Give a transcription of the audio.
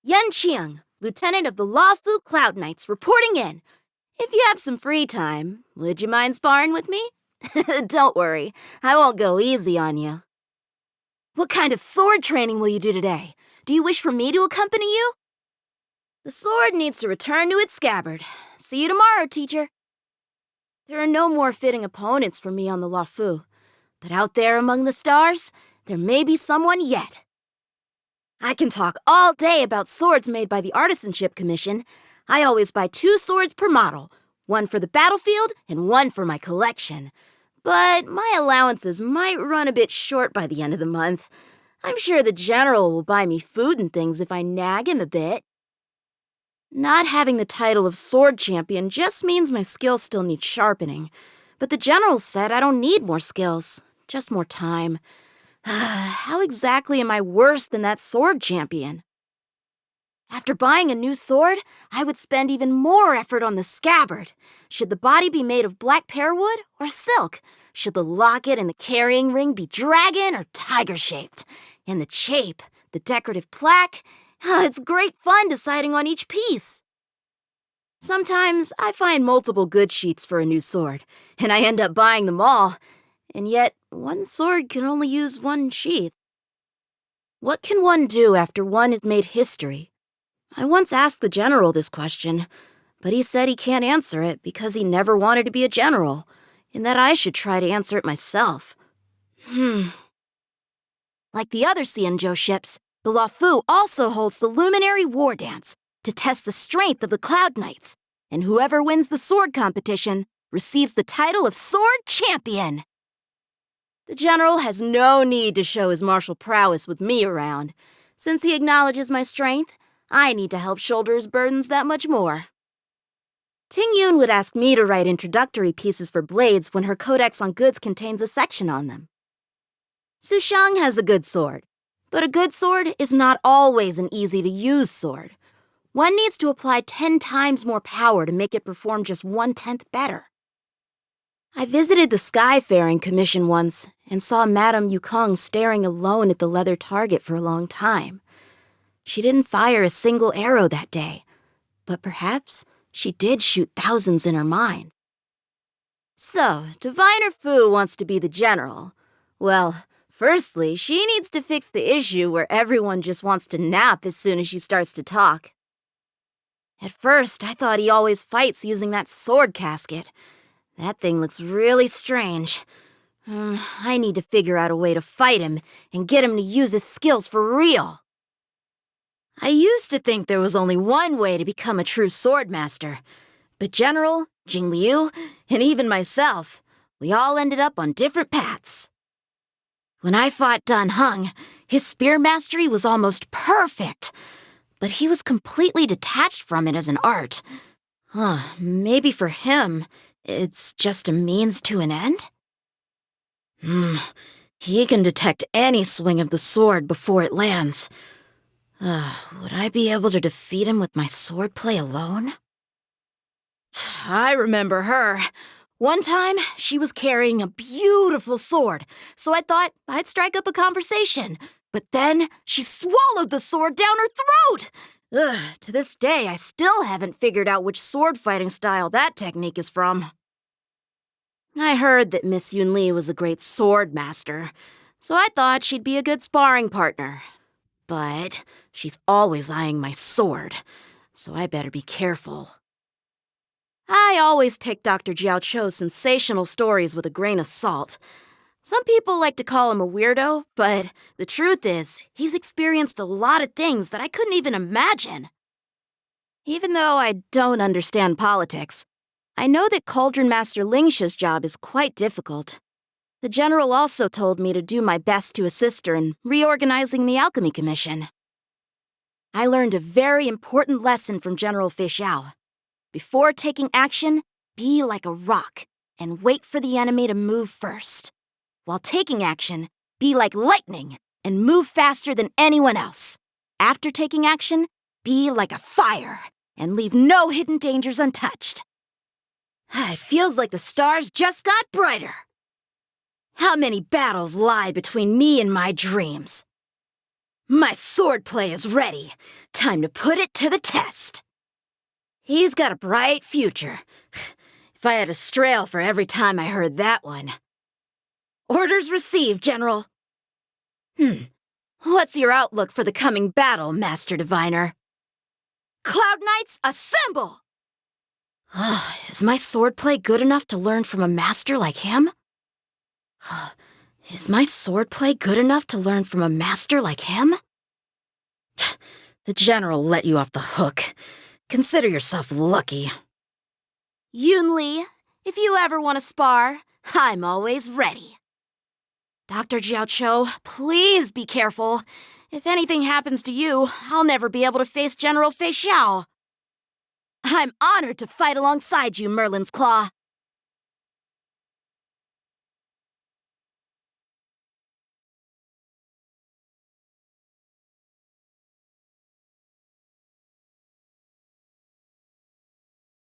Yan Qiang, Lieutenant of the Lawfu Cloud Knights, reporting in. If you have some free time, would you mind sparring with me? Don't worry, I won't go easy on you. What kind of sword training will you do today? Do you wish for me to accompany you? The sword needs to return to its scabbard. See you tomorrow, teacher. There are no more fitting opponents for me on the Lawfu, but out there among the stars, there may be someone yet. I can talk all day about swords made by the Artisanship Commission. I always buy 2 swords per model, one for the battlefield and one for my collection. But my allowances might run a bit short by the end of the month. I'm sure the general will buy me food and things if I nag him a bit. Not having the title of sword champion just means my skills still need sharpening. But the general said I don't need more skills, just more time. How exactly am I worse than that sword champion? After buying a new sword, I would spend even more effort on the scabbard. Should the body be made of black pearwood or silk? Should the locket and the carrying ring be dragon or tiger-shaped? And the chape, the decorative plaque? It's great fun deciding on each piece. Sometimes I find multiple good sheaths for a new sword, and I end up buying them all. And yet, one sword can only use one sheath. What can one do after one has made history? I once asked the general this question, but he said he can't answer it because he never wanted to be a general, and that I should try to answer it myself. Like the other Xianzhou ships, the Lawfu also holds the Luminary War Dance to test the strength of the Cloud Knights, and whoever wins the sword competition receives the title of Sword Champion. The general has no need to show his martial prowess with me around. Since he acknowledges my strength, I need to help shoulder his burdens that much more. Ting Yun would ask me to write introductory pieces for blades when her codex on goods contains a section on them. Su Shang has a good sword, but a good sword is not always an easy-to-use sword. One needs to apply 10 times more power to make it perform just 1/10 better. I visited the Skyfaring Commission once and saw Madame Yukong staring alone at the leather target for a long time. She didn't fire a single arrow that day, but perhaps she did shoot thousands in her mind. So, Diviner Fu wants to be the general. Well, firstly, she needs to fix the issue where everyone just wants to nap as soon as she starts to talk. At first, I thought he always fights using that sword casket. That thing looks really strange. I need to figure out a way to fight him and get him to use his skills for real. I used to think there was only one way to become a true swordmaster, but General, Jing Liu, and even myself, we all ended up on different paths. When I fought Dan Heng, his spear mastery was almost perfect, but he was completely detached from it as an art. Maybe for him, it's just a means to an end? He can detect any swing of the sword before it lands. Would I be able to defeat him with my swordplay alone? I remember her. One time, she was carrying a beautiful sword, so I thought I'd strike up a conversation. But then, she swallowed the sword down her throat! To this day, I still haven't figured out which sword fighting style that technique is from. I heard that Miss Yunli was a great sword master, so I thought she'd be a good sparring partner. But she's always eyeing my sword, so I better be careful. I always take Dr. Jiao Cho's sensational stories with a grain of salt. Some people like to call him a weirdo, but the truth is, he's experienced a lot of things that I couldn't even imagine. Even though I don't understand politics, I know that Cauldron Master Lingsha's job is quite difficult. The general also told me to do my best to assist her in reorganizing the Alchemy Commission. I learned a very important lesson from General Fei Xiao. Before taking action, be like a rock and wait for the enemy to move first. While taking action, be like lightning and move faster than anyone else. After taking action, be like a fire and leave no hidden dangers untouched. It feels like the stars just got brighter. How many battles lie between me and my dreams? My swordplay is ready. Time to put it to the test. He's got a bright future. If I had a strail for every time I heard that one. Orders received, General. What's your outlook for the coming battle, Master Diviner? Cloud Knights, assemble! Is my swordplay good enough to learn from a master like him? Is my swordplay good enough to learn from a master like him? The General let you off the hook. Consider yourself lucky. Yunli, if you ever want to spar, I'm always ready. Dr. Jiaoqiu, please be careful. If anything happens to you, I'll never be able to face General Fei Xiao. I'm honored to fight alongside you, Merlin's Claw.